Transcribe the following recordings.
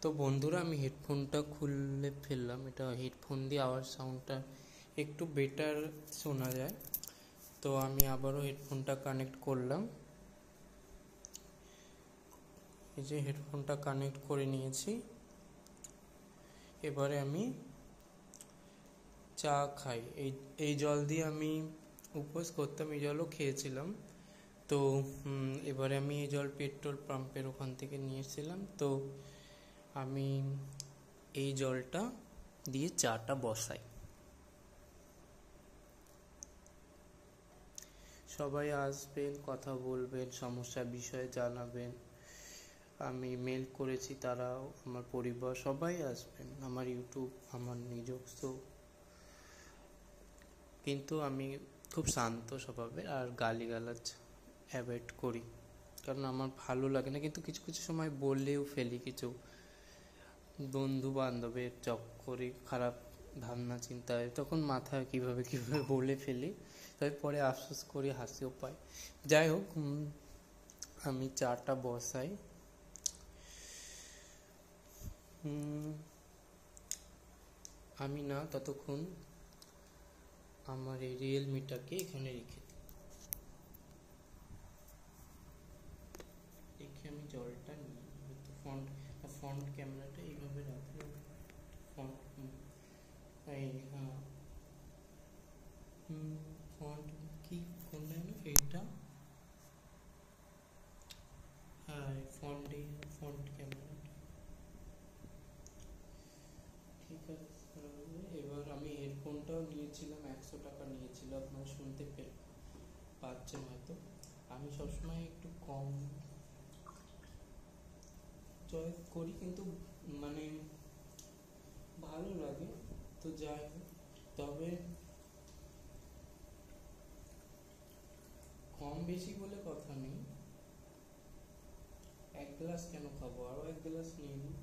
তো বন্ধুরা, আমি হেডফোনটা খুলে ফেললাম। এটা হেডফোন দিয়ে আওয়াজ সাউন্ডটা একটু বেটার শোনা যায়। তো আমি আবারও হেডফোনটা কানেক্ট করলাম। এই যে হেডফোনটা কানেক্ট করে নিয়েছি। এবারে আমি চা খাই। এই জল দিয়ে আমি উপোস করতাম, এই জলও খেয়েছিলাম। তো এবারে আমি এই জল পেট্রোল পাম্পের ওখান থেকে নিয়েছিলাম। তো আমি এই জলটা দিয়ে চাটা বসাই। সবাই আসবেন, কথা বলবেন, সমস্যার বিষয়ে জানাবেন। আমি মেল করেছি, তারাও, আমার পরিবার সবাই আসবেন। আমার ইউটিউব আমার নিজস্ব, কিন্তু আমি খুব শান্ত স্বভাবের আর গালিগালাজ অ্যাভয়েড করি, কারণ আমার ভালো লাগে না। কিন্তু কিছু কিছু সময় বললেও ফেলি, কিছু বন্ধু বান্ধবের চক্করে খারাপ ভাবনা চিন্তায়, তখন মাথায় কীভাবে বলে ফেলি। তবে পরে আফসোস করি, হাসিও পাই। যাই হোক, আমি চাটা বসাই। আমি না ততক্ষণ আমার এই রিয়েলমিটাকে এখানে রেখে আমি জলটা নিই। ফ্রন্ট ক্যামেরাটা এইভাবে রাখলে ফ্রন্ট কি কোনটা না এইটা, হ্যাঁ, ফ্রন্ট ক্যামেরাটা ঠিক আছে। এবার আমি হেডফোনটাও নিয়েছিলাম, 100 টাকা নিয়েছিল, আপনারা শুনতে পাচ্ছেন হয়তো। আমি সবসময় একটু কম চয়েস করি, কিন্তু মানে ভালো লাগে। তো যাই হোক, তবে কম বেশি বলে কথা নেই। 1 গ্লাস কেন খাবো, আরো 1 গ্লাস নিয়ে নিই।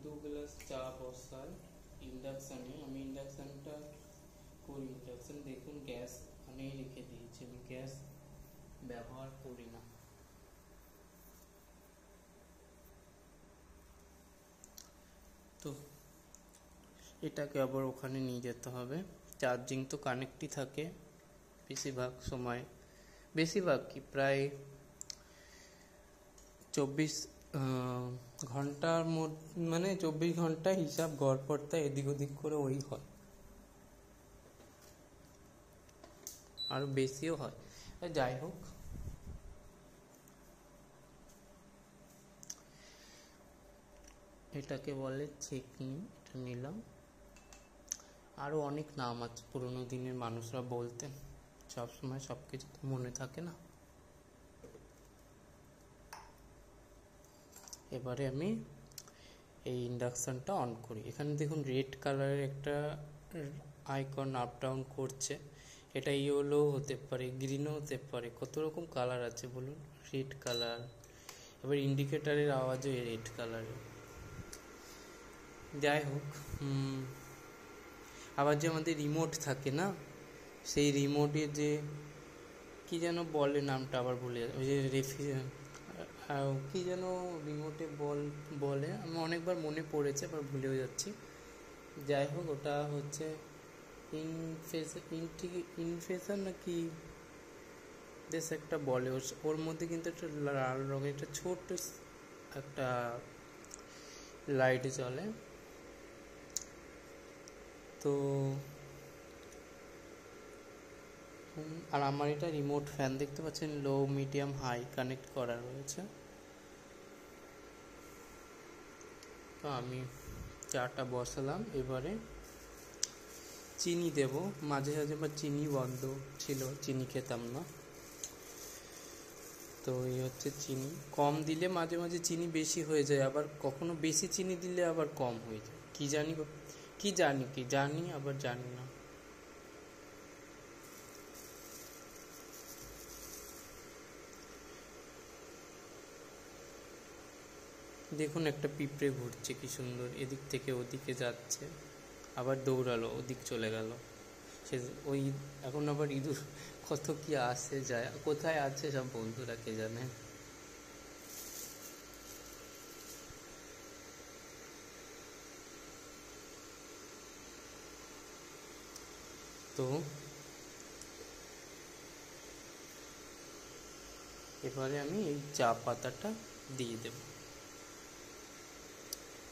দু গ্লাস চা বসাই ইন্ডাকশানে। আমি ইন্ডাকশানটা করি, ইন্ডাকশান দেখুন গ্যাস ওখানেই রেখে দিয়েছি, আমি গ্যাস ব্যবহার করি না। তো এটাকে আবার ওখানে নিয়ে যেতে হবে। চার্জিং তো কানেক্টই থাকে বেশিরভাগ সময়, বেশিরভাগ কি প্রায় 24 ঘন্টার মধ্যে, মানে 24 ঘন্টা হিসাব গড়পড়তা এদিক ওদিক করে ওই হয়, আরো বেশিও হয়। যাই হোক, এটাকে বলে চেকনি। এটা নিলাম। আরও অনেক নাম আছে, পুরোনো দিনের মানুষরা বলতেন। সবসময় সব কিছু তো মনে থাকে না। এবারে আমি এই ইন্ডাকশানটা অন করি। এখানে দেখুন রেড কালারের একটা আইকন আপ ডাউন করছে। এটা ইয়েলো হতে পারে, গ্রিনও হতে পারে, কত রকম কালার আছে বলুন। রেড কালার, এবার ইন্ডিকেটারের আওয়াজও রেড কালারের। যাই হোক, আবার যে আমাদের রিমোট থাকে না, সেই রিমোটে যে কি যেন বলে, নামটা আবার ভুলে যাচ্ছে, ওই যে কি যেন রিমোটে বলে, আমি অনেকবার মনে পড়েছে, আবার ভুলেও যাচ্ছি। যাই হোক, ওটা হচ্ছে ইনফেশন নাকি দেশ একটা বলে, ওর মধ্যে কিন্তু একটা লাল রঙের একটা ছোট্ট একটা লাইট জ্বলে। তো আর আমার এটা রিমোট ফ্যান, দেখতে পাচ্ছেন লো মিডিয়াম হাই কানেক্ট করা রয়েছে। তো আমি চাটা বসালাম। এবারে চিনি দেব। মাঝে মাঝে বা চিনি বন্ধ ছিল, চিনি খেতাম না। তো এই হচ্ছে চিনি। কম দিলে মাঝে মাঝে চিনি বেশি হয়ে যায়, আবার কখনো বেশি চিনি দিলে আবার কম হয়ে যায়। কি জানি আবার জানি না। দেখুন একটা পিঁপড়ে ঘুরছে, কি সুন্দর, এদিক থেকে ওদিকে যাচ্ছে, আবার দৌড়ালো, ওদিক চলে গেল। সে ওই এখন আবার ইঁদুর কত কি আসে যায়, কোথায় আছে সব বন্ধুরা কে জানে। তো এবারে আমি এই চা পাতাটা দিয়ে দেব।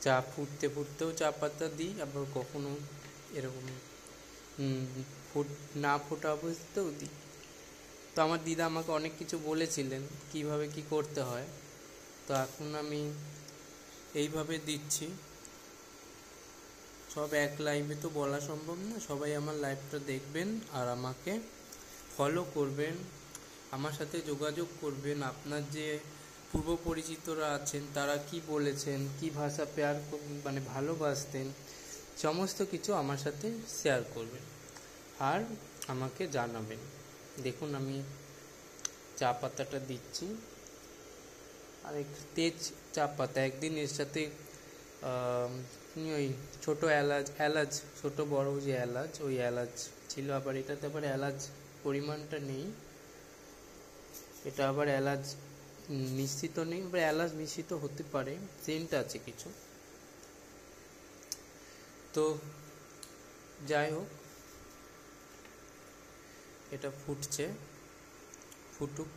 চা ফুটতে ফুটতেও চা পাতা দিই, আবার কখনো এরকম ফুট না ফোটা অবস্থাতেও দিই। তো আমার দিদা আমাকে অনেক কিছু বলেছিলেন কিভাবে কি করতে হয়, তো এখন আমি এইভাবে দিচ্ছি। সব এক লাইভে তো বলা সম্ভব না, সবাই আমার লাইভটা দেখবেন আর আমাকে ফলো করবেন, আমার সাথে যোগাযোগ করবেন। আপনার যে পূর্ব পরিচিতরা আছেন তারা কি বলেছেন, কি ভাষা পেয়ার মানে ভালোবাসতেন, সমস্ত কিছু আমার সাথে শেয়ার করবেন আর আমাকে জানাবেন। দেখুন আমি চা পাতাটা দিচ্ছি, আর একটু তেজ চা পাতা। একদিন এর সাথে ওই ছোটো এলাচ ছোটো বড় যে এলাচ, ওই এলাচ ছিল, আবার এটাতে আবার এলাচ পরিমাণটা নেই, এটা আবার এলাচ মিশ্রিত নেই, আবার এলাচ মিশ্রিত হতে পারে, সেন্ট আছে কিছু। তো যাই হোক, এটা ফুটছে, ফুটুক।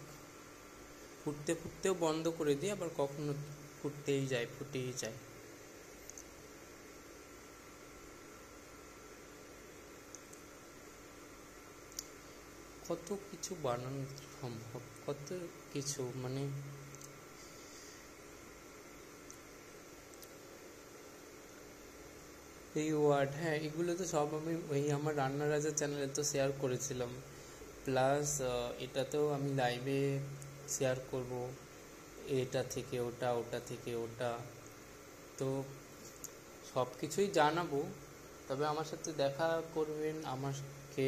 ফুটতে ফুটতেও বন্ধ করে দিই, আবার কখনো ফুটেই যায়। কত কিছু বানানো সম্ভব, কত কিছু, মানে এই ওয়ার্ড, হ্যাঁ এগুলো তো সব আমি ওই আমার রান্না রাজা চ্যানেলে তো শেয়ার করেছিলাম, প্লাস এটাতেও আমি লাইভে শেয়ার করব, এটা থেকে ওটা, ওটা থেকে ওটা, তো সব কিছুই জানাবো। তবে আমার সাথে দেখা করবেন, আমাকে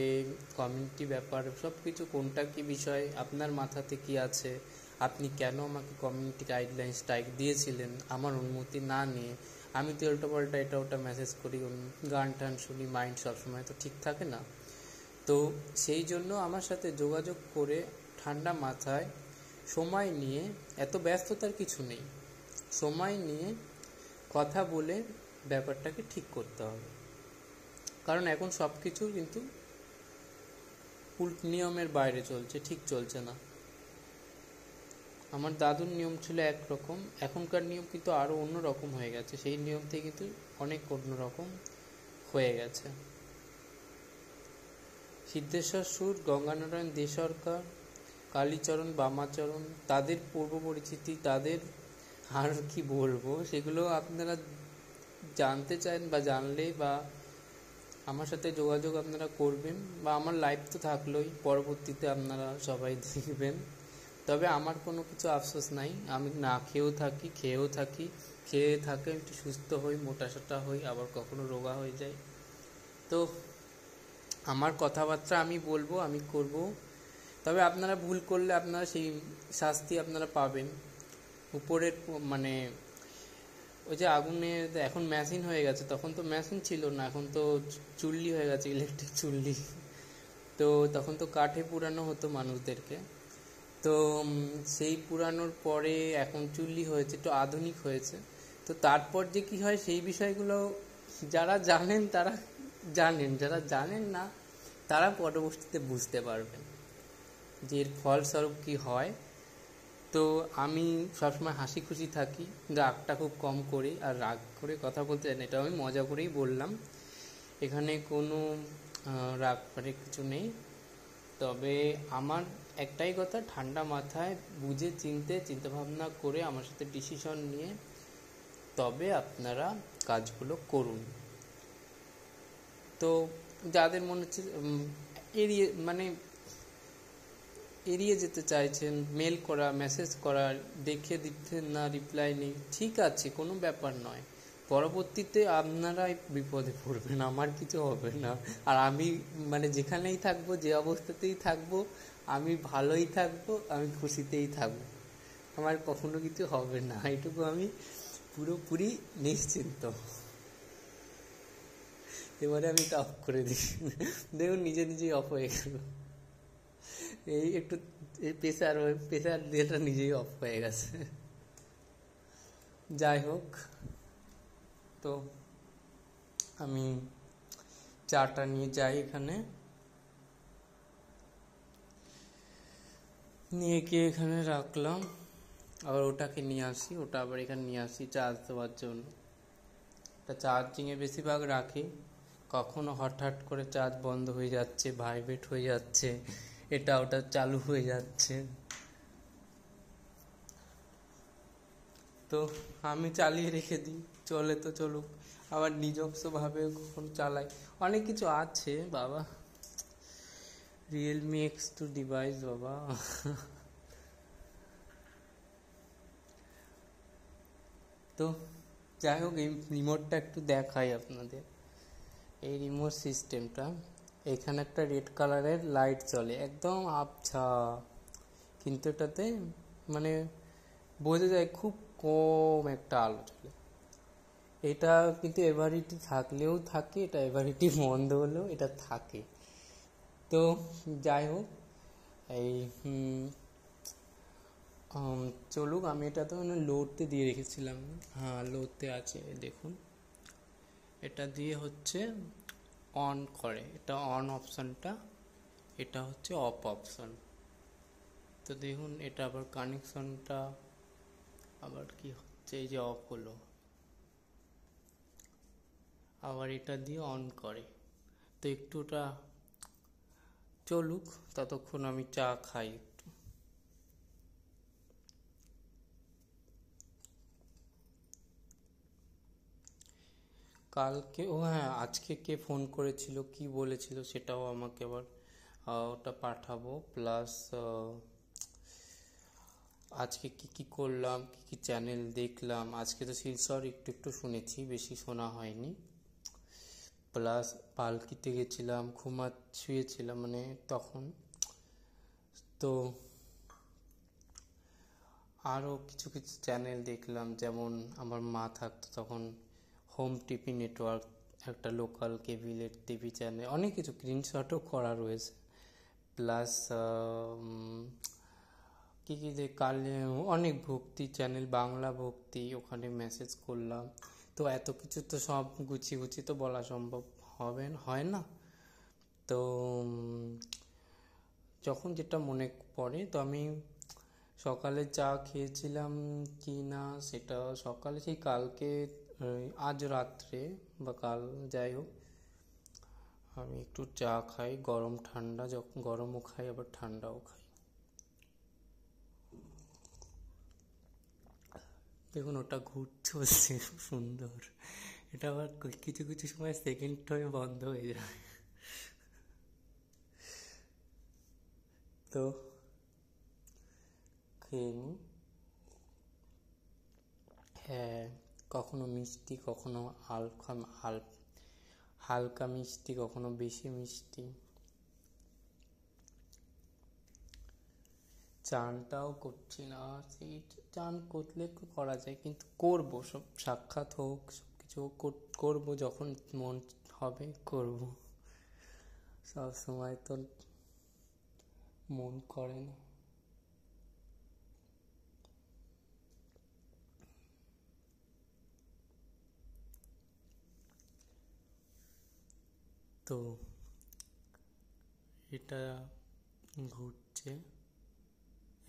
কমিউনিটি ব্যাপার সব কিছু, কোনটা কি বিষয় আপনার মাথাতে কি আছে, আপনি কেন আমাকে কমিউনিটি গাইডলাইন স্ট্রাইক দিয়েছিলেন আমার অনুমতি না নিয়ে। আমি তো উল্টো পাল্টা এটা ওটা মেসেজ করি, গান টান শুনি, মাইন্ড সবসময় তো ঠিক থাকে না। তো সেই জন্য আমার সাথে যোগাযোগ করে ঠান্ডা মাথায় সময় নিয়ে, এত ব্যস্ততার কিছু নেই, সময় নিয়ে কথা বলে ব্যাপারটাকে ঠিক করতে হবে। কারণ এখন সব কিছু কিন্তু নিয়মের বাইরে চলছে, ঠিক চলছে না। আমার দাদুর নিয়ম ছিল একরকম, এখনকার নিয়ম কিন্তু আরও অন্যরকম হয়ে গেছে, সেই নিয়ম থেকে কিন্তু অনেক অন্যরকম হয়ে গেছে। সিদ্ধেশ্বর সুর, গঙ্গানারায়ণ দে সরকার, কালীচরণ, বামাচরণ, তাদের পূর্ব পরিচিতি, তাদের আর কি বলবো, সেগুলো আপনারা জানতে চান বা জানলে বা আমার সাথে যোগাযোগ আপনারা করবেন, বা আমার লাইভ তো থাকলোই, পরবর্তীতে আপনারা সবাই দেখবেন। তবে আমার কোনো কিছু আফসোস নাই, আমি না খেয়েও থাকি, খেয়েও থাকি, খেয়ে থাকে একটু সুস্থ হই, মোটাসোটা হই, আবার কখনো রোগা হয়ে যায়। তো আমার কথাবার্তা আমি বলবো, আমি করব, তবে আপনারা ভুল করলে আপনারা সেই শাস্তি আপনারা পাবেন। উপরের মানে ওই যে আগুনে, এখন মেশিন হয়ে গেছে, তখন তো মেশিন ছিল না, এখন তো চুল্লি হয়ে গেছে, ইলেকট্রিক চুল্লি। তো তখন তো কাঠে পুরানো হতো মানুষদেরকে, তো সেই পুরানোর পরে এখন চুল্লি হয়েছে, একটু আধুনিক হয়েছে। তো তারপর যে কি হয় সেই বিষয়গুলো যারা জানেন তারা জানেন, যারা জানেন না তারা পরবর্তীতে বুঝতে পারবেন যে এর ফলস্বরূপ কি হয়। তো আমি সবসময় হাসি খুশি থাকি, রাগটা খুব কম করি, আর রাগ করে কথা বলতে চাই না, এটা আমি মজা করেই বললাম, এখানে কোনো রাগ করে কিছু নেই। তবে আমার একটাই কথা, ঠান্ডা মাথায় বুঝে চিন্তাভাবনা করে আমার সাথে ডিসিশন নিয়ে তবে আপনারা কাজগুলো করুন। তো যাদের মনে হচ্ছে এড়িয়ে যেতে চাইছেন, মেল করা, মেসেজ করা, দেখে দিচ্ছেন না, রিপ্লাই নেই, ঠিক আছে, কোনো ব্যাপার নয়, পরবর্তীতে আপনারাই বিপদে পড়বেন, আমার কিছু হবে না। আর আমি যেখানেই থাকবো, যে অবস্থাতেই থাকবো, আমি ভালোই থাকবো, আমি খুশিতেই থাকবো, আমার কখনো কিছু হবে না, এটুকু আমি পুরোপুরি নিশ্চিন্ত। এবারে আমি এটা অফ করে দিই, দেখুন নিজে নিজেই অফ হয়ে গেল। এই একটু এই প্রেসার দিয়েটা নিজেই অফ হয়ে গেছে। যাই হোক, তো আমি চাটা নিয়ে যাই, এখানে নিয়ে গিয়ে এখানে রাখলাম, আবার ওটাকে নিয়ে আসি, ওটা আবার এখানে নিয়ে আসি চার্জ দেওয়ার জন্য। এটা চার্জিংয়ে বেশিরভাগ রাখি, কখনো হঠাৎ করে চার্জ বন্ধ হয়ে যাচ্ছে, ভাইব্রেট হয়ে যাচ্ছে, এটা ওটা চালু হয়ে যাচ্ছে, তো আমি চালিয়ে রেখে দিই, চলে তো চলুক। আবার নিজস্বভাবে কখন চালাই, অনেক কিছু আছে বাবা, রিয়েলমি X2 ডিভাইস বাবা। তো যাই হোক, এই রিমোটটা একটু দেখাই আপনাদের। এই রিমোট সিস্টেমটা, এখানে একটা রেড কালারের লাইট জ্বলে, একদম আবছা, কিন্তু এটাতে মানে বোঝা যায় খুব কম একটা আলো জ্বলে। এটা কিন্তু এভারিটি থাকলেও থাকে, এটা এভারিটি বন্ধ হলেও এটা থাকে। তো যাই হোক, এই চলুক, আমি এটা তো লোডতে দিয়ে রেখেছিলাম, হ্যাঁ লোডতে আছে, দেখুন এটা দিয়ে হচ্ছে অন করে, এটা অন অপশানটা, এটা হচ্ছে অফ অপশান। তো দেখুন এটা আবার কানেকশনটা আবার কি হচ্ছে, এই যে অফ হলো, আবার এটা দিয়ে অন করে। তো একটু ওটা চলুক, ততক্ষণ আমি চা খাই একটু। কালকে, ও হ্যাঁ, আজকে কে ফোন করেছিল, কি বলেছিল সেটাও আমাকে আবার ওটা পাঠাবো, প্লাস আজকে কি কি করলাম, কি কি চ্যানেল দেখলাম। আজকে তো শিলচর একটু একটু শুনেছি, বেশি শোনা হয়নি। প্লাস পালকিতে গেছিলাম, শুয়েছিলাম মানে তখন। তো আরও কিছু কিছু চ্যানেল দেখলাম, যেমন আমার মা থাকতো তখন হোম টিভি নেটওয়ার্ক, একটা লোকাল কেবিলের টিভি চ্যানেল, অনেক কিছু স্ক্রিনশটও করা রয়েছে। প্লাস কী কী যে কালে অনেক ভক্তি চ্যানেল, বাংলা ভক্তি, ওখানে মেসেজ করলাম। তো এত কিছু তো সব গুছিয়ে গুছিয়ে তো বলা সম্ভব হয় না। তো যখন যেটা মনে পড়ে, তো আমি সকালে চা খেয়েছিলাম কি না সেটা সকালে, সেই কালকে আজ রাত্রে বা কাল, যাই হোক, আমি একটু চা খাই, গরম ঠান্ডা, যখন গরমও খাই আবার ঠান্ডাও খাই। দেখুন ওটা চলছে, খুব সুন্দর। এটা আবার কিছু কিছু সময় সেকেন্ড হয়ে বন্ধ হয়ে যায়। তো খেয়ে নিই। হ্যাঁ, কখনো মিষ্টি, কখনো হালকা মিষ্টি, কখনো বেশি মিষ্টি। চানটাও করছি না, সেই চান করলে করা যায়, কিন্তু করবো, সব সাক্ষাৎ হোক, সব কিছু করবো, যখন মন হবে করবো, সব সময় তো মন করে না। তো এটা ঘুরছে,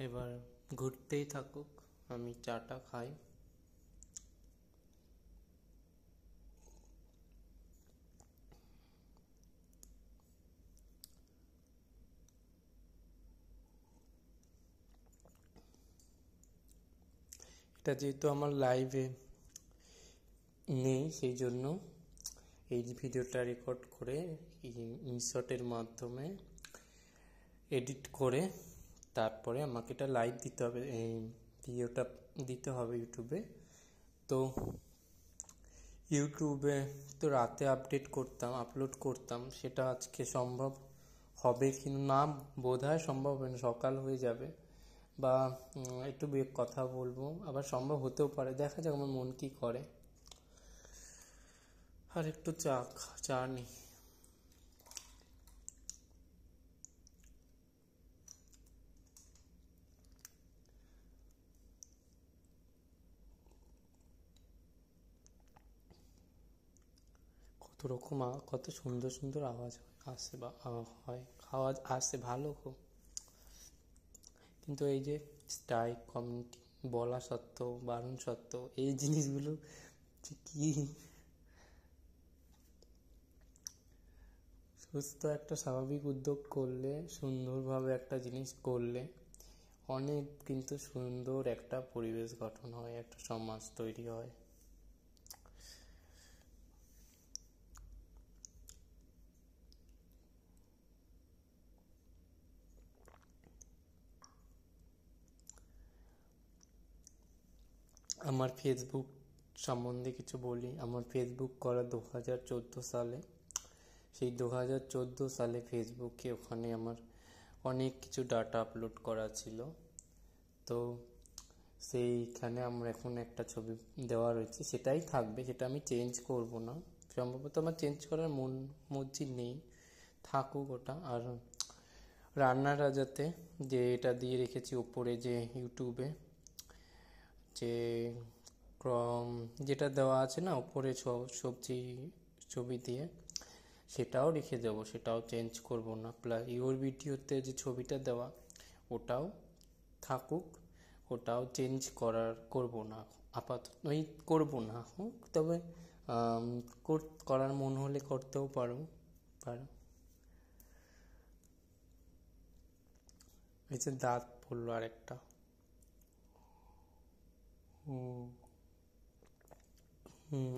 এবার ঘুরতেই থাকুক, আমি চাটা খাই। এটা যেহেতু আমার লাইভে নেই, সেই জন্য এই ভিডিওটা রেকর্ড করে ইনশটের মাধ্যমে এডিট করে তারপরে আমাকে এটা লাইভ দিতে হবে, এই ভিডিওটা দিতে হবে ইউটিউবে। তো ইউটিউবে তো রাতে আপলোড করতাম, সেটা আজকে সম্ভব হবে কি না বোধহয় সম্ভব হবে না, সকাল হয়ে যাবে, বা একটু কথা বলবো, আবার সম্ভব হতেও পারে, দেখা যাক আমার মন কি করে। আর একটু চা চা নি। কত রকম কত সুন্দর সুন্দর আওয়াজ আসে বা হয়, আওয়াজ আসে ভালো খুব। কিন্তু এই যে স্ট্রাইক কমিউনিটি বলা সত্ত্বেও, বারণ সত্ত্বেও এই জিনিসগুলো যে কি সুস্থ একটা স্বাভাবিক উদ্যোগ করলে, সুন্দরভাবে একটা জিনিস করলে অনেক কিন্তু সুন্দর একটা পরিবেশ গঠন হয়, একটা সমাজ তৈরি হয়। আমার ফেসবুক সম্বন্ধে কিছু বলি। আমার ফেসবুক করা 2014 সালে। সেই 2014 সালে ফেসবুকে ওখানে আমার অনেক কিছু ডাটা আপলোড করা ছিল। তো সেইখানে আমার এখন একটা ছবি দেওয়া রয়েছে, সেটাই থাকবে, সেটা আমি চেঞ্জ করব না। সম্ভবত আমার চেঞ্জ করার মর্জি নেই, থাকুক ওটা। আর রান্নার রাজাতে যে এটা দিয়ে রেখেছি ওপরে, যে ইউটিউবে যে যেটা দেওয়া আছে না ওপরে সবজি ছবি দিয়ে, সেটাও রেখে দেবো, সেটাও চেঞ্জ করব না। প্লাস ইওর ভিডিওতে যে ছবিটা দেওয়া ওটাও থাকুক, ওটাও চেঞ্জ করব না আপাতত, করব না হোক। তবে করার মন হলে করতেও পারো। এই যে দাঁত পড়লো আরেকটা।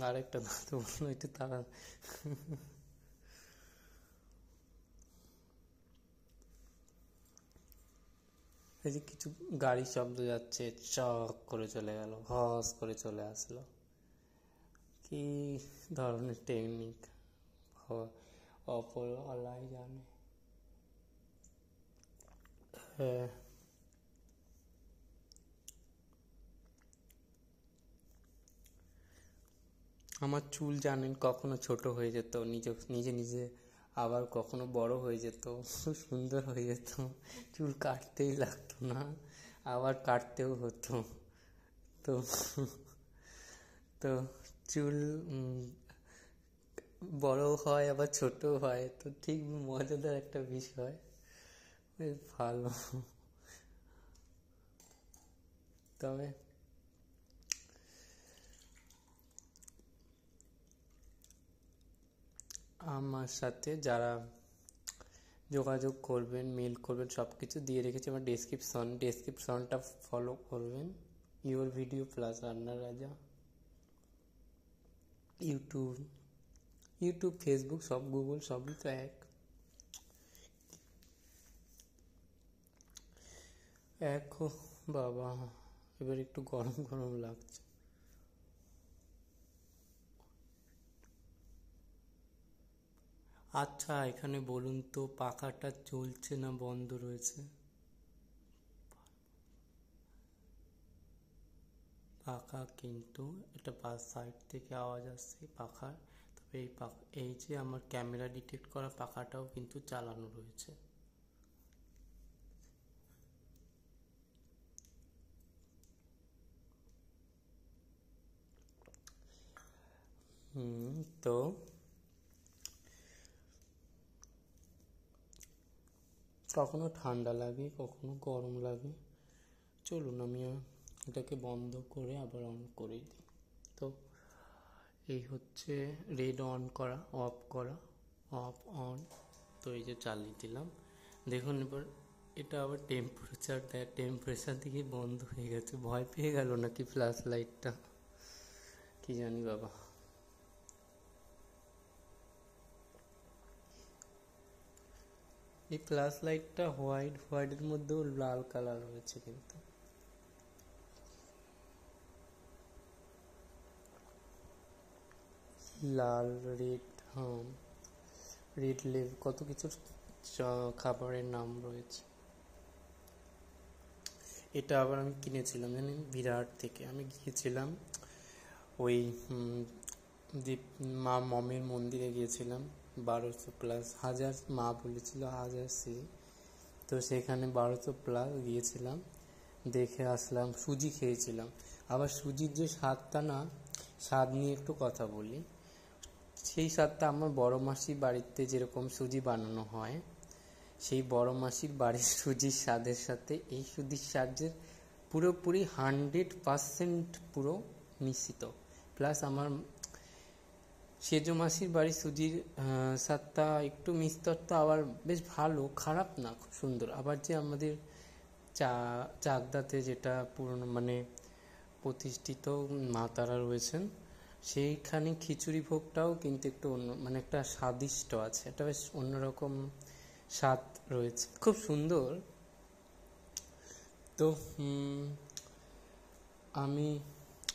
আরেকটা দাঁত পড়লো, একটু তারা। এই যে কিছু গাড়ির শব্দ যাচ্ছে, চক করে চলে গেল, হস করে চলে আসলো। কি ধরনের টেকনিক অপরওয়ালাই জানে। হ্যাঁ, আমার চুল জানেন কখনো ছোট হয়ে যেত নিজে নিজে, আবার কখনো বড় হয়ে যেত, সুন্দর হয়ে যেত। চুল কাটতেই লাগতো না, আবার কাটতেও হতো। তো তো চুল বড় হয় আবার ছোট হয়, তো ঠিক মজাদার একটা বিষয়, বেশ ভালো। তবে আমার সাথে যারা যোগাযোগ করবেন, মেল করবেন, সব কিছু দিয়ে রেখেছি আমার ডেসক্রিপশনটা ফলো করবেন। ইওর ভিডিও প্লাস রান্নার রাজা, ইউটিউব ফেসবুক সব, গুগল সবই তো এক। বাবা, এবার একটু গরম গরম লাগছে। আচ্ছা, এখানে বলুন তো পাখাটা চলছে না বন্ধ রয়েছে? পাখা কিন্তু এটা বাস সাইড থেকে আওয়াজ আসছে পাখার। তবে এই যে আমার ক্যামেরা ডিটেক্ট করা পাখাটাও কিন্তু চালানো রয়েছে। তো কখনো ঠান্ডা লাগে, কখনো গরম লাগে। চলুন আমি এটাকে বন্ধ করে আবার অন করে দিই। তো এই হচ্ছে রেড অন করা, অফ করা, অফ অন। তো এই যে চালিয়ে দিলাম, দেখুন এবার এটা আবার টেম্পারেচার দিকে বন্ধ হয়ে গেছে। ভয় পেয়ে গেল নাকি ফ্ল্যাশ লাইটটা, কি জানি বাবা। এই ফ্ল্যাশ লাইটটা হোয়াইটের মধ্যেও লাল কালার রয়েছে, কিন্তু লাল, রেড, হ্যাঁ রেড লেভ, কত কিছু খাবারের নাম রয়েছে। এটা আবার আমি কিনেছিলাম জানেন বিরাট থেকে। আমি গিয়েছিলাম ওই দীপ মা মমির মন্দিরে গিয়েছিলাম, 1200+ হাজার, মা বলেছিল 1000 সিঁড়ি, তো সেখানে 1200+ গিয়েছিলাম, দেখে আসলাম, সুজি খেয়েছিলাম। আবার সুজির যে স্বাদটা না, স্বাদ নিয়ে একটু কথা বলি। সেই স্বাদটা আমার বড় মাসির বাড়িতে যেরকম সুজি বানানো হয়, সেই বড় মাসির বাড়ির সুজির স্বাদের সাথে এই সুজির স্বাদের পুরোপুরি 100% পুরো মিশ্রিত। প্লাস আমার সেজ মাসির বাড়ির সুজির স্বাদটা একটু মিষ্টতা আবার বেশ ভালো, খারাপ না, খুব সুন্দর। আবার যে আমাদের চাকদাতে যেটা পুরনো মানে প্রতিষ্ঠিত মা তারা রয়েছেন, সেইখানে খিচুড়ি ভোগটাও কিন্তু একটু অন্য, মানে একটা স্বাদিষ্ট আছে, একটা বেশ অন্যরকম স্বাদ রয়েছে, খুব সুন্দর। তো আমি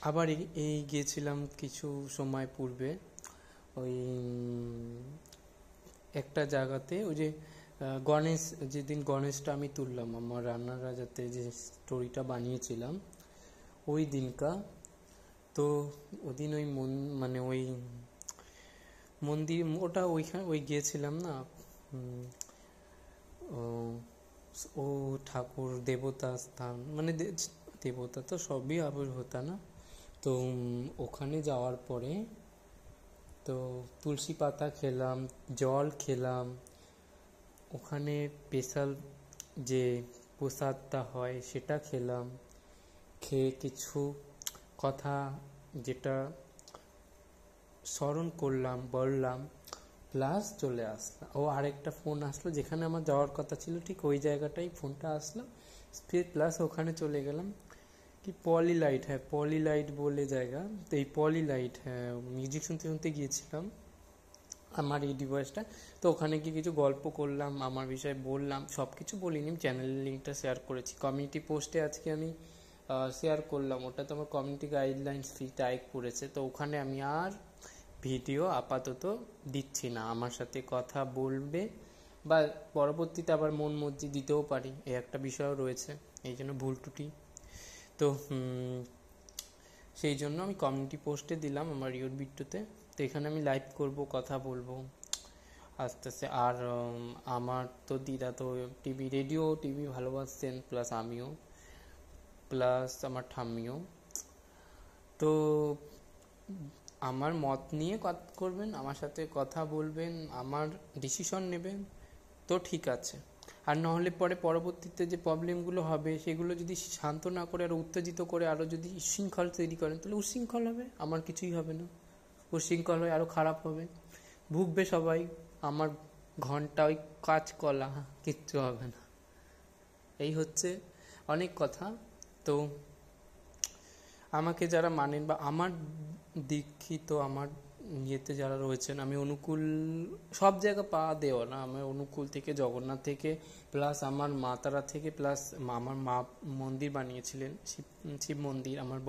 আবার এই গিয়েছিলাম কিছু সময় পূর্বে, ওই একটা জায়গাতে, ওই যে গণেশ, যেদিন গণেশটা আমি তুললাম আমার রান্নার রাজাতে যে স্টোরিটা বানিয়েছিলাম ওই দিনকা, তো ওদিন ওই মানে ওই মন্দির, ওটা ওইখানে ওই গিয়েছিলাম না, ও ঠাকুর দেবতা স্থান, মানে দেবতা তো সবই আবির্ভূতা না, তো ওখানে যাওয়ার পরে তো তুলসী পাতা খেলাম, জল খেলাম, ওখানে স্পেশাল যে প্রসাদটা হয় সেটা খেলাম, খেয়ে কিছু কথা যেটা স্মরণ করলাম, বললাম, প্লাস চলে আসলাম। ও আরেকটা ফোন আসলো, যেখানে আমার যাওয়ার কথা ছিল ঠিক ওই জায়গাটাই ফোনটা আসলো, প্লাস ওখানে চলে গেলাম। কি পলিলাইট, হ্যাঁ পলিলাইট বলে জায়গা, তো এই পলিলাইট, হ্যাঁ মিউজিক শুনতে শুনতে গিয়েছিলাম আমার এই ডিভাইসটা, তো ওখানে গিয়ে কিছু গল্প করলাম, আমার বিষয়ে বললাম, সব কিছু বলিনি, চ্যানেলের লিঙ্কটা শেয়ার করেছি কমিউনিটি পোস্টে, আজকে আমি শেয়ার করলাম, ওটা তো আমার কমিউনিটি গাইডলাইন্স ফ্রি টাইপ করেছে, তো ওখানে আমি আর ভিডিও আপাতত দিচ্ছি না। আমার সাথে কথা বলবে বা পরবর্তীতে আবার মন মর্জি দিতেও পারি, এই একটা বিষয়ও রয়েছে, এই জন্য ভুল ত্রুটি, তো সেই জন্য আমি কমিউনিটি পোস্টে দিলাম আমার ইউর বিট্টুতে, তো এখানে আমি লাইভ করব, কথা বলবো আস্তে আস্তে। আর আমার তো দিদা তো টিভি ভালোবাসতেন, প্লাস আমিও, প্লাস আমার ঠাম্মিও, তো আমার মত নিয়ে কথা করবেন, আমার সাথে কথা বলবেন, আমার ডিসিশন নেবেন, তো ঠিক আছে। আর নাহলে পরে পরবর্তীতে যে প্রবলেমগুলো হবে সেগুলো যদি শান্ত না করে আর উত্তেজিত করে আরও যদি উশৃঙ্খল তৈরি করেন, তাহলে উশৃঙ্খল হবে, আমার কিছুই হবে না, উশৃঙ্খল হয়ে আরও খারাপ হবে, ভুগবে সবাই, আমার ঘন্টা ওই কাজ কলা, কিচ্ছু হবে না। এই হচ্ছে অনেক কথা। তো আমাকে যারা মানেন বা আমার দীক্ষিত, আমার ইয়েতে যারা রয়েছেন, আমি অনুকূল সব জায়গা পা দেওয়া না, আমার অনুকূল থেকে, জগন্নাথ থেকে, প্লাস আমার মা তারা থেকে, প্লাস আমার মা মন্দির বানিয়েছিলেন, শিব মন্দির, আমার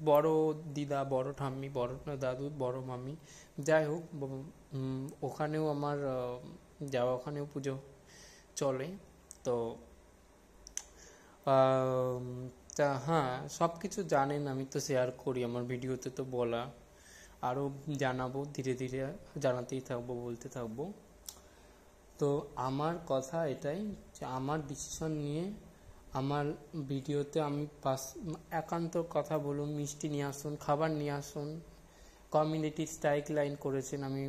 বড় দিদা, বড় ঠাম্মি, বড় দাদু, বড় মামি, যাই হোক, ওখানেও আমার যাওয়া, ওখানেও পুজো চলে, তো তা হ্যাঁ, সব কিছু জানেন, আমি তো শেয়ার করি আমার ভিডিওতে, তো বলা আরও জানাবো, ধীরে ধীরে জানাতেই থাকবো, বলতে থাকবো। তো আমার কথা এটাই যে আমার ডিসিশন নিয়ে আমার ভিডিওতে আমি একান্ত কথা বলুন, মিষ্টি নিয়ে আসুন, খাবার নিয়ে আসুন, কমিউনিটি স্ট্রাইক লাইন করেছেন, আমি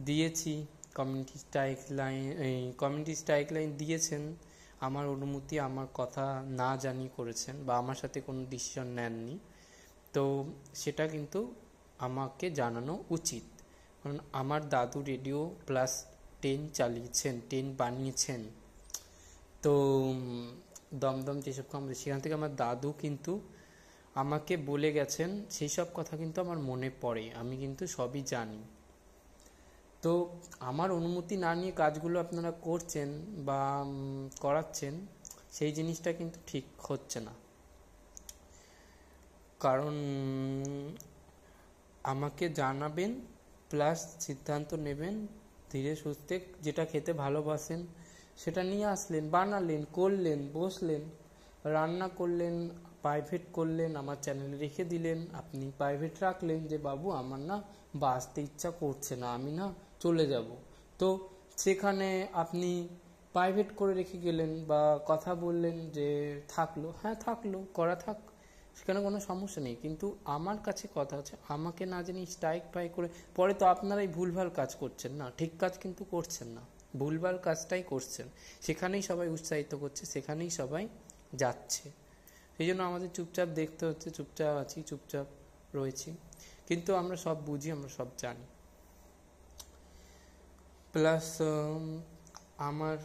দিয়েছি কমিউনিটি স্ট্রাইক লাইন দিয়েছেন, আমার অনুমতি, আমার কথা না জানিয়ে করেছেন বা আমার সাথে কোনো ডিসিশন নেননি, তো সেটা কিন্তু আমাকে জানানো উচিত, কারণ আমার দাদু রেডিও প্লাস 10 চালিয়েছেন, 10 বানিয়েছেন, তো দমদম যেসব কামড়ে, সেখান থেকে আমার দাদু কিন্তু আমাকে বলে গেছেন, সেই সব কথা কিন্তু আমার মনে পড়ে, আমি কিন্তু সবই জানি। তো আমার অনুমতি না নিয়ে কাজগুলো আপনারা করছেন বা করাচ্ছেন, সেই জিনিসটা কিন্তু ঠিক হচ্ছে না, কারণ আমাকে জানাবেন প্লাস সিদ্ধান্ত নেবেন, ধীরে সুস্থে যেটা খেতে ভালোবাসেন সেটা নিয়ে আসলেন, বানালেন, করলেন, বসলেন, রান্না করলেন, প্রাইভেট করলেন, আমার চ্যানেলে রেখে দিলেন, আপনি প্রাইভেট রাখলেন যে বাবু আমার না বাঁচতে ইচ্ছা করছে না, আমি না চলে যাব, তো সেখানে আপনি প্রাইভেট করে রেখে গেলেন বা কথা বললেন যে থাকলো, হ্যাঁ থাকলো, করা থাক, সেখানে কোনো সমস্যা নেই। কিন্তু আমার কাছে কথা হচ্ছে, আমাকে না জানি স্ট্রাইক পাই করে পরে তো আপনারাই ভুলভাল কাজ করছেন না, ঠিক কাজ কিন্তু করছেন না, ভুলভাল কাজটাই করছেন, সেখানেই সবাই উৎসাহিত করছে, সেখানেই সবাই যাচ্ছে। সেই জন্য আমাদের চুপচাপ দেখতে হচ্ছে, চুপচাপ আছি, চুপচাপ রয়েছি, কিন্তু আমরা সব বুঝি, আমরা সব জানি। প্লাস আমার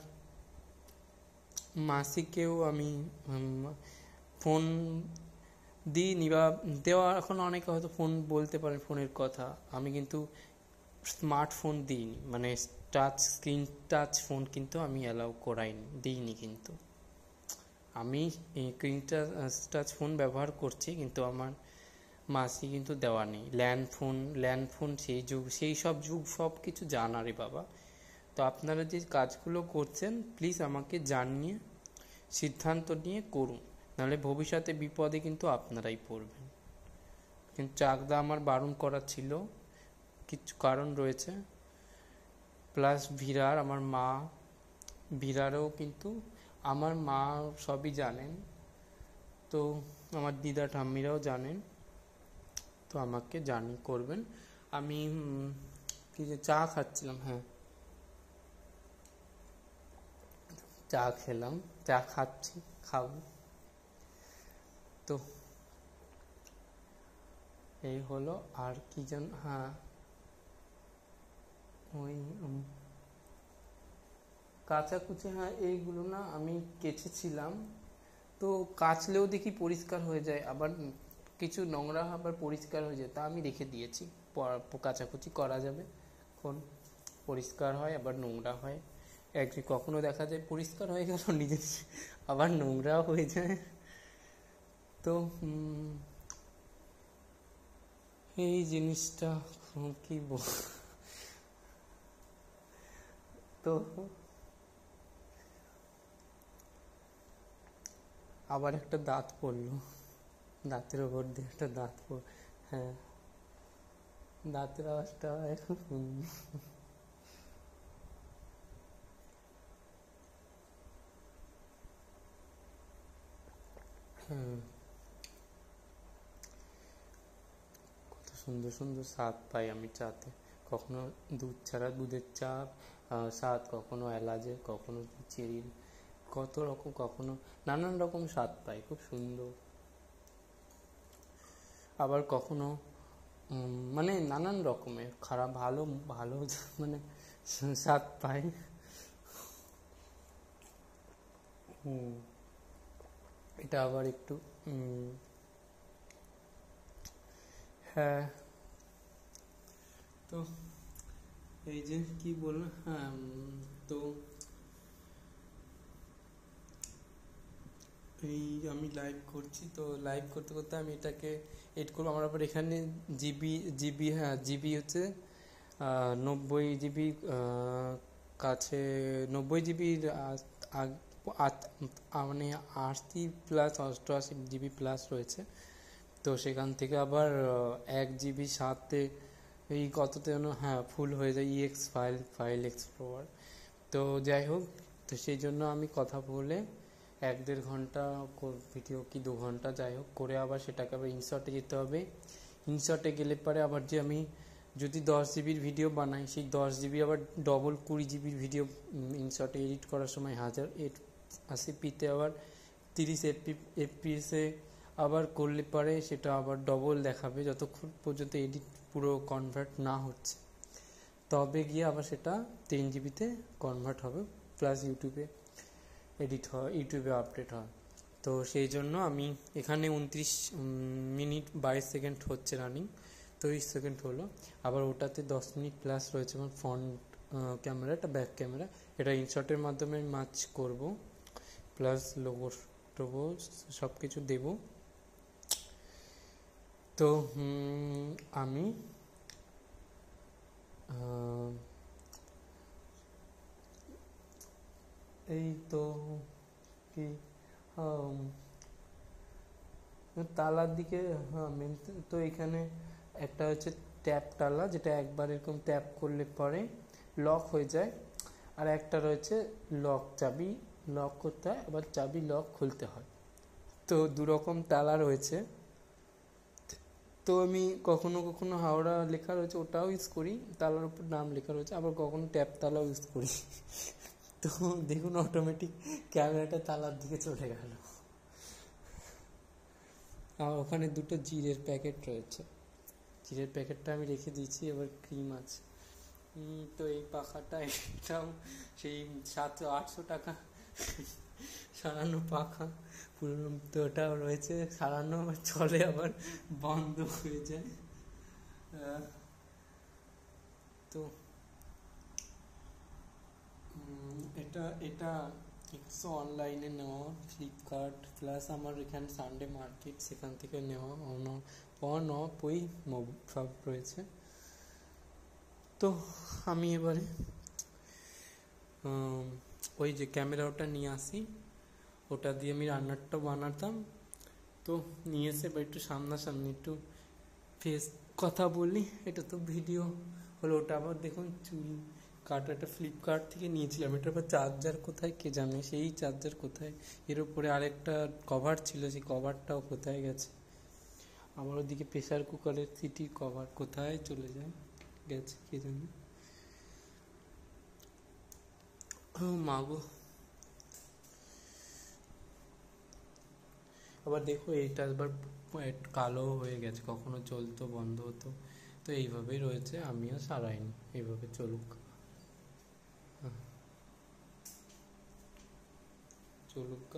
মাসিকেও আমি ফোন দিইনি, বা দেওয়া, এখন অনেকে হয়তো ফোন বলতে পারেন ফোনের কথা, আমি কিন্তু স্মার্টফোন দিইনি, মানে টাচ স্ক্রিন টাচ ফোন কিন্তু আমি অ্যালাউ করাইনি, দিইনি। কিন্তু আমি স্ক্রিন টাচ ফোন ব্যবহার করছি, কিন্তু আমার মাসি কিন্তু দেওয়া নেই। ল্যান্ড ফোন সেই যুগ, সেই সব যুগ, সব কিছু জানা রে বাবা। তো আপনারা যে কাজগুলো করছেন প্লিজ আমাকে জানিয়ে সিদ্ধান্ত নিয়ে করুন, নাহলে ভবিষ্যতে বিপদে কিন্তু আপনারাই পড়বেন। কিন্তু চাকদা আমার বারণ করা ছিল, কিছু কারণ রয়েছে। প্লাস ভিরার, আমার মা ভিরারও কিন্তু, আমার মা সবই জানেন, তো আমার দিদা ঠাম্মিরাও জানেন, তো আমাকে জানি করবেন। আমি কি যে চা খাচ্ছিলাম, হ্যাঁ চা খেলাম, চা খাচ্ছি, খাবো। তো এই হলো, আর কি যেন, হ্যাঁ ওই কাচাকুচি, হ্যাঁ এইগুলো না আমি কেচেছিলাম, তো কাচলেও দেখি পরিষ্কার হয়ে যায়, আবার কিছু নোংরা আবার পরিষ্কার হয়ে যায়, তা আমি রেখে দিয়েছি, কাচাকুচি করা যাবে, কোন পরিষ্কার হয় আবার নোংরা হয়, কখনো দেখা যায় পরিষ্কার হয়ে গেল নিজে, আবার নোংরাও হয়ে যায়। তো এই জিনিসটা কি বল, তো আবার একটা দাঁত পড়লো, দাঁতের ওপর দিয়ে একটা দাঁত হ্যাঁ দাঁতের আওয়াজটা এখন হ্যাঁ, কত সুন্দর সুন্দর স্বাদ পাই আমি চাতে, কখনো দুধ ছাড়া দুধের চা স্বাদ, কখনো এলাচের, কখনো চেরির, কত রকম, কখনো নানান রকম স্বাদ পাই, খুব সুন্দর। আবার কখনো মানে নানান রকমের খারাপ ভালো ভালো মানে স্বাদ পাই। এটা আবার একটু হ্যাঁ, তো এই যে কি বললাম, হ্যাঁ তো এই আমি লাইভ করছি, তো লাইভ করতে করতে আমি এটাকে এড করবো, আমার আবার এখানে জিবি হ্যাঁ জিবি হচ্ছে 90 জিবি, কাছে 90 জিবির মানে 80 প্লাস 88 জিবি প্লাস রয়েছে, তো সেখান থেকে আবার 1 জিবি সাথে এই কততে যেন, হ্যাঁ ফুল হয়ে যায়, ফাইল এক্সপ্লোরার। তো যাই হোক, তো সেই জন্য আমি কথা বলে 1-1.5 ঘন্টা ভিডিও কি 2 ঘন্টা যাই হোক করে আবার সেটাকে আবার ইনশর্টে যেতে হবে, ইনশর্টে গেলে পরে আবার যে আমি যদি 10 জিবির ভিডিও বানাই, সেই 10 জিবি আবার ডবল 20 জিবির ভিডিও ইনশর্টে এডিট করার সময় 1080পিতে আবার 30 এফপিএসে আবার করলে পরে সেটা আবার ডবল দেখাবে, যতক্ষণ পর্যন্ত এডিট পুরো কনভার্ট না হচ্ছে, তবে গিয়ে আবার সেটা 10 জিবিতে কনভার্ট হবে, প্লাস ইউটিউবে এডিট হয়, ইউটিউবে আপডেট হয়। তো সেই জন্য আমি এখানে 29 মিনিট 22 সেকেন্ড হচ্ছে রানিং, 30 সেকেন্ড হলো, আবার ওটাতে 10 মিনিট প্লাস রয়েছে আমার ফ্রন্ট ক্যামেরা, এটা ব্যাক ক্যামেরা, এটা ইনশর্টের মাধ্যমে আমি মার্চ করব, প্লাস লোগো টোগো সব কিছু দেবো। তো আমি এই তো কি তালার দিকে, হ্যাঁ মেন তো এখানে একটা হচ্ছে ট্যাপ তালা, যেটা একবার এরকম ট্যাপ করলে পরে লক হয়ে যায়, আর একটা রয়েছে লক, চাবি লক করতে হয়, আবার চাবি লক খুলতে হয়। তো দুরকম তালা রয়েছে। তো আমি কখনো কখনো হাওড়া লেখা রয়েছে ওটাও ইউজ করি, তালার উপর নাম লেখা রয়েছে, আবার কখনো ট্যাপ তালাও ইউজ করি। তো দেখুন অটোমেটিক ক্যামেরাটা তালার দিকে চলে গেল। আর ওখানে দুটো জিরের প্যাকেট রয়েছে, জিরের প্যাকেটটা আমি রেখে দিয়েছি, এবার ক্রিম আছে। তো এই পাখাটা, এটাও সেই 700-800 টাকা সারানো পাখা পুরনো, তো ওটাও রয়েছে, সারানো চলে আবার বন্ধ হয়ে যায়। তো এটা এটা কিছু অনলাইনে নেওয়া, ফ্লিপকার্ট প্লাস আমার এখানে সানডে মার্কেট, সেখান থেকে নেওয়া, পই সব রয়েছে। তো আমি এবারে ওই যে ক্যামেরা ওটা নিয়ে আসি, ওটা দিয়ে আমি রান্নাটা বানাতাম। তো নিয়ে এসে এবার একটু সামনাসামনি একটু ফেস কথা বলি, এটা তো ভিডিও হলো। ওটা আবার দেখুন চুল কাটাটা ফ্লিপকার্ট থেকে নিয়েছিলাম, এটা আবার চার্জার কোথায় কে জানে, সেই চার্জার কোথায়, এর উপরে আরেকটা কভার ছিল, সেই কভারটাও কোথায় গেছে। আমার ওদিকে প্রেসার কুকারের সিটির কভার কোথায় চলে যায়, গেছে কে জানে। ও মাগো, আবার দেখো এইটা আবার কালো হয়ে গেছে, কখনো চলতো বন্ধ হতো, তো এইভাবেই রয়েছে, আমিও সারাইনি, এইভাবে চলুক। চলুক,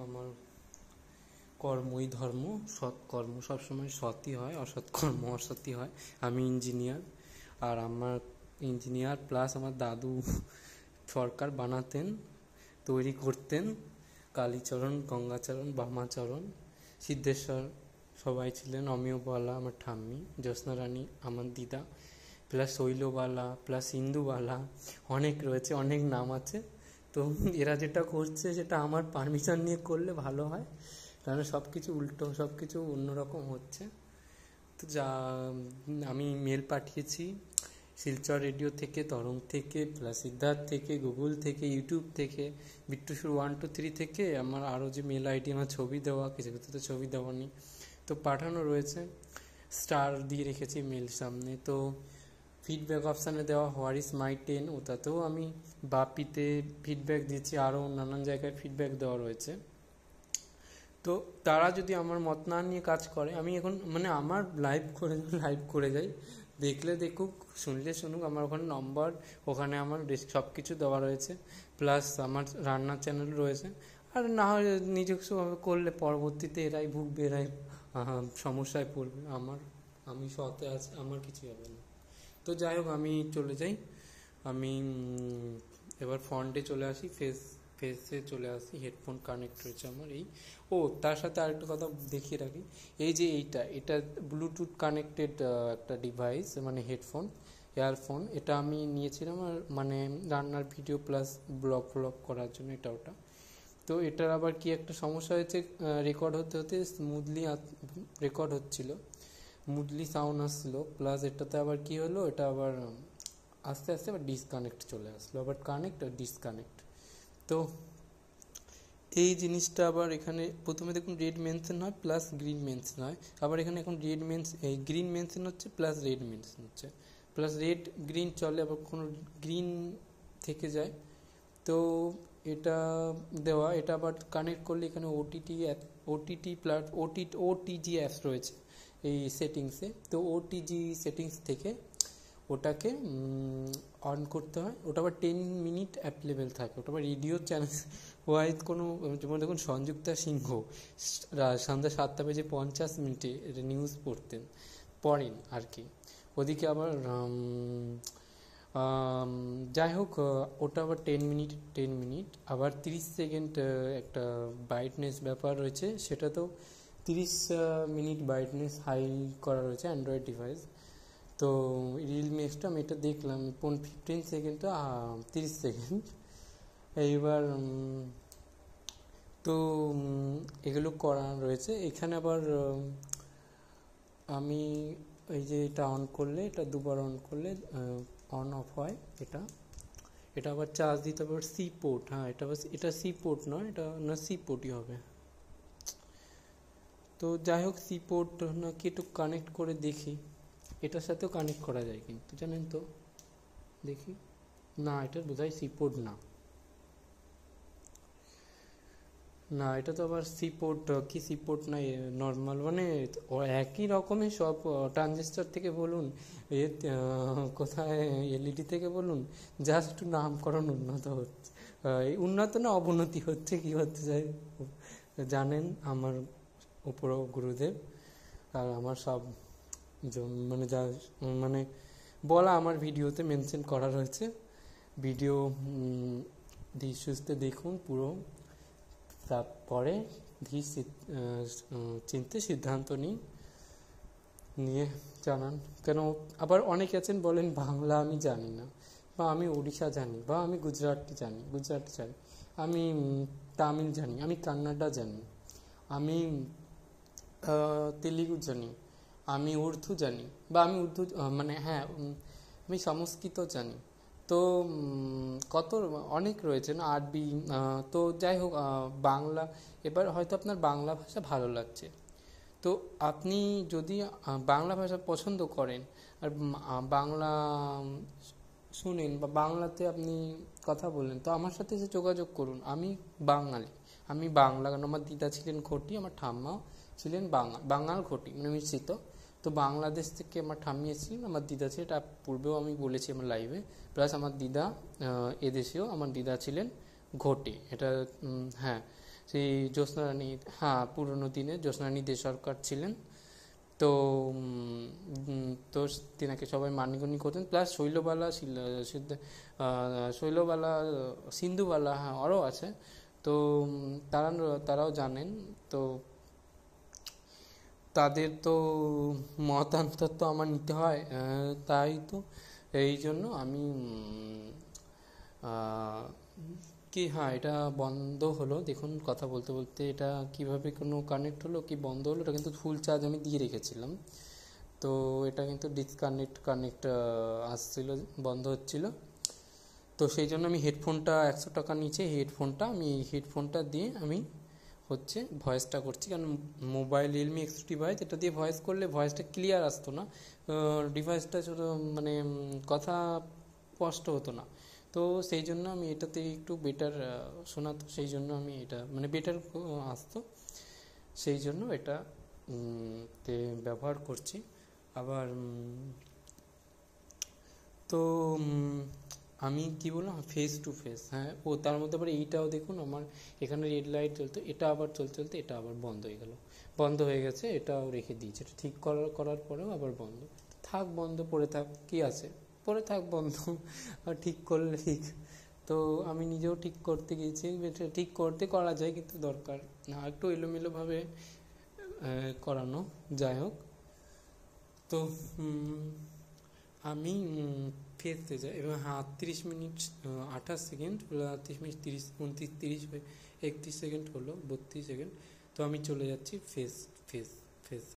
আমার কর্মই ধর্ম, সৎ কর্ম সবসময় সৎই হয়, অসৎ কর্ম অসৎই হয়। আমি ইঞ্জিনিয়ার, আর আমার ইঞ্জিনিয়ার প্লাস আমার দাদু সরকার বানাতেন, তৈরি করতেন, কালীচরণ, গঙ্গাচরণ, বামাচরণ, সিদ্ধেশ্বর সবাই ছিলেন, অমিয়বালা আমার ঠাম্মি, জ্যোৎস্না রানী আমার দিদা, প্লাস শৈলবালা, প্লাস ইন্দুবালা, অনেক রয়েছে, অনেক নাম আছে। তো এরা যেটা করছে সেটা আমার পারমিশন নিয়ে করলে ভালো হয়, কারণ সব কিছু উল্টো, সব কিছু অন্যরকম হচ্ছে। তো যা আমি মেল পাঠিয়েছি শিলচর রেডিও থেকে, তরং থেকে, প্লাস সিদ্ধার্থ থেকে, গুগল থেকে, ইউটিউব থেকে, বিট্টুসুর 123 থেকে, আমার আরও যে মেল আইডি, আমার ছবি দেওয়া, কিছু কিছু তো ছবি দেওয়া নেই, তো পাঠানো রয়েছে, স্টার দিয়ে রেখেছি মেল সামনে। তো ফিডব্যাক অপশানে দেওয়া হোয়ার ইজ মাই 10, ওটাতেও আমি বাপিতে ফিডব্যাক দিয়েছি, আরও নানান জায়গায় ফিডব্যাক দেওয়া রয়েছে। তো তারা যদি আমার মত না নিয়ে কাজ করে, আমি এখন মানে আমার লাইভ করে যাই, দেখলে দেখুক, শুনলে শুনুক, আমার ওখানে নম্বর, ওখানে আমার সব কিছু দেওয়া রয়েছে, প্লাস আমার রান্নার চ্যানেল রয়েছে। আর না হয় নিজস্বভাবে করলে পরবর্তীতে এরাই ভুগবে, এরাই সমস্যায় পড়বে, আমি সতে আছি, আমার কিছু হবে না। তো যাই হোক, আমি চলে যাই, আমি এবার ফ্রন্টে চলে আসি, ফেসে চলে আসি, হেডফোন কানেক্ট রয়েছে আমার এই। ও তার সাথে আরেকটা কথা দেখিয়ে রাখি, এই যে এটা ব্লুটুথ কানেক্টেড একটা ডিভাইস, মানে হেডফোন, ইয়ারফোন, এটা আমি নিয়েছিলাম আর মানে রান্নার ভিডিও প্লাস ব্লগ করার জন্য, এটা ওটা। তো এটার আবার কি একটা সমস্যা হয়েছে, রেকর্ড হতে হতে স্মুথলি রেকর্ড হচ্ছিল, স্মুথলি সাউন্ড আসছিলো, প্লাস এটাতে আবার কি হলো, এটা আবার আস্তে আস্তে আবার ডিসকানেক্ট চলে আসলো, আবার কানেক্ট আর ডিসকানেক্ট। তো এই জিনিসটা আবার এখানে প্রথমে দেখুন রেড মেনশন হয় প্লাস গ্রিন মেনশন হয়, আবার এখানে এখন এই গ্রিন মেনশন হচ্ছে প্লাস রেড মেনশন হচ্ছে, প্লাস রেড গ্রিন চলে, আবার কোনো গ্রিন থেকে যায়। তো এটা দেওয়া, এটা আবার কানেক্ট করলে এখানে ওটিজি অ্যাপস রয়েছে এই সেটিংসে, তো ওটিজি সেটিংস থেকে ওটাকে অন করতে হয়, ওটা আবার 10 মিনিট অ্যাভেলেবেল থাকে, ওটা আবার রেডিও চ্যানেল ওয়াইজ কোনো, যেমন দেখুন সঞ্যুক্তা সিংহ সন্ধ্যা 7:50 নিউজ পড়েন আর কি, ওদিকে আবার যাই হোক, ওটা আবার 10 মিনিট, আবার 30 সেকেন্ড একটা ব্রাইটনেস ব্যাপার রয়েছে, সেটা তো 30 মিনিট ব্রাইটনেস হাই করা রয়েছে অ্যান্ড্রয়েড ডিভাইস। তো রিয়েলমি এক্সটা আমি এটা দেখলাম 15 সেকেন্ড তো 30 সেকেন্ড, এইবার তো এগুলো করা রয়েছে এখানে। আবার আমি এই যে এটা অন করলে, এটা দুবার অন করলে অন অফ হয়। এটা এটা আবার চার্জ দিতে হবে। সি পোর্ট, হ্যাঁ এটা সি পোর্ট নয়, এটা না সি পোর্টই হবে। তো যাই হোক, সি পোর্ট নাকি একটু কানেক্ট করে দেখি। এটার সাথেও কানেক্ট করা যায় কিন্তু, জানেন তো। দেখি, না এটা বোধহয় সি পোর্ট না। না, এটা তো আবার সি পোর্ট কি সি পোর্ট না, নর্মাল মানে একই রকমই সব। ট্রানজিস্টার থেকে বলুন, এ কোথায় এলইডি থেকে বলুন, জাস্ট একটু নামকরণ উন্নত হচ্ছে। এই উন্নত না অবনতি হচ্ছে, কি হচ্ছে যায় জানেন আমার উপর গুরুদেব। আর আমার সব মানে যা মানে বলা আমার ভিডিওতে মেনশন করা রয়েছে। ভিডিও ধীর সুস্থে দেখুন পুরো, তারপরে চিনতে সিদ্ধান্ত নিয়ে জানান। কেন আবার অনেকে আছেন বলেন বাংলা আমি জানি না, বা আমি ওড়িশা জানি, বা আমি গুজরাটি জানি, আমি তামিল জানি, আমি কান্নাডা জানি, আমি তেলেগু জানি, আমি উর্দু জানি, বা আমি উর্দু মানে হ্যাঁ আমি সংস্কৃত জানি। তো কত অনেক রয়েছে না, আরবি। তো যাই হোক, বাংলা এবার হয়তো আপনার বাংলা ভাষা ভালো লাগছে, তো আপনি যদি বাংলা ভাষা পছন্দ করেন আর বাংলা শুনেন, বা বাংলাতে আপনি কথা বলেন, তো আমার সাথে যে যোগাযোগ করুন। আমি বাঙালি, আমি বাংলা, কারণ আমার দিদা ছিলেন ঘটি, আমার ঠাম্মাও ছিলেন বাঙাল ঘটি, মানে মিশ্রিত। তো বাংলাদেশ থেকে আমার ঠাম্মি এসেছিলেন, আমার দিদা ছিল, এটা পূর্বেও আমি বলেছি আমার লাইভে। প্লাস আমার দিদা এদেশেও আমার দিদা ছিলেন ঘটি, এটা হ্যাঁ সেই জ্যোৎস্নারানী, হ্যাঁ পুরনো দিনে জ্যোৎস্নারানী দে সরকার ছিলেন। তো তো তিনাকে সবাই মানগণ্য করতেন। প্লাস শৈলবালা, সিন্ধুবালা, হ্যাঁ আরও আছে। তো তারাও জানেন। তো তাদের তো মতান্তর তো আমার নিতে হয়, তাই তো এই জন্য আমি কি, হ্যাঁ এটা বন্ধ হলো। দেখুন কথা বলতে বলতে এটা কিভাবে কোনো কানেক্ট হলো কি বন্ধ হলো। এটা কিন্তু ফুল চার্জ আমি দিয়ে রেখেছিলাম, তো এটা কিন্তু কানেক্ট আসছিল, বন্ধ হচ্ছিল। তো সেই জন্য আমি হেডফোনটা 100 টাকা নিচে হেডফোনটা, আমি এই হেডফোনটা দিয়ে আমি হচ্ছে ভয়েসটা করছি। কারণ মোবাইল রিয়েলমি X50 ভয়েস, এটা দিয়ে ভয়েস করলে ভয়েসটা ক্লিয়ার আসতো না, ডিভাইসটা শুধু মানে কথা স্পষ্ট হতো না। তো সেই জন্য আমি এটাতে একটু বেটার শোনাতো, সেই জন্য আমি এটা মানে বেটার আসতো, সেই জন্য এটা তে ব্যবহার করছি। আবার তো আমি কি বললাম, ফেস টু ফেস, হ্যাঁ ও তার মধ্যে আবার এইটাও দেখুন, আমার এখানে রেড লাইট চলতো, এটা আবার চলতে এটা আবার বন্ধ হয়ে গেল, বন্ধ হয়ে গেছে। এটাও রেখে দিয়েছে, এটা ঠিক করার পরেও আবার বন্ধ থাক, বন্ধ পড়ে থাক, কি আছে, পড়ে থাক বন্ধ, আর ঠিক করলে ঠিক। তো আমি নিজেও ঠিক করতে গিয়েছি, ঠিক করা যায়, কিন্তু দরকার না একটু এলোমেলোভাবে করানো। যাই হোক, তো আমি ফেসতে যাই এবার। হ্যাঁ 30 মিনিট 28 সেকেন্ড, 30 মিনিট 30 29 30 31 সেকেন্ড হলো, 32 সেকেন্ড। তো আমি চলে যাচ্ছি ফেস ফেস ফেস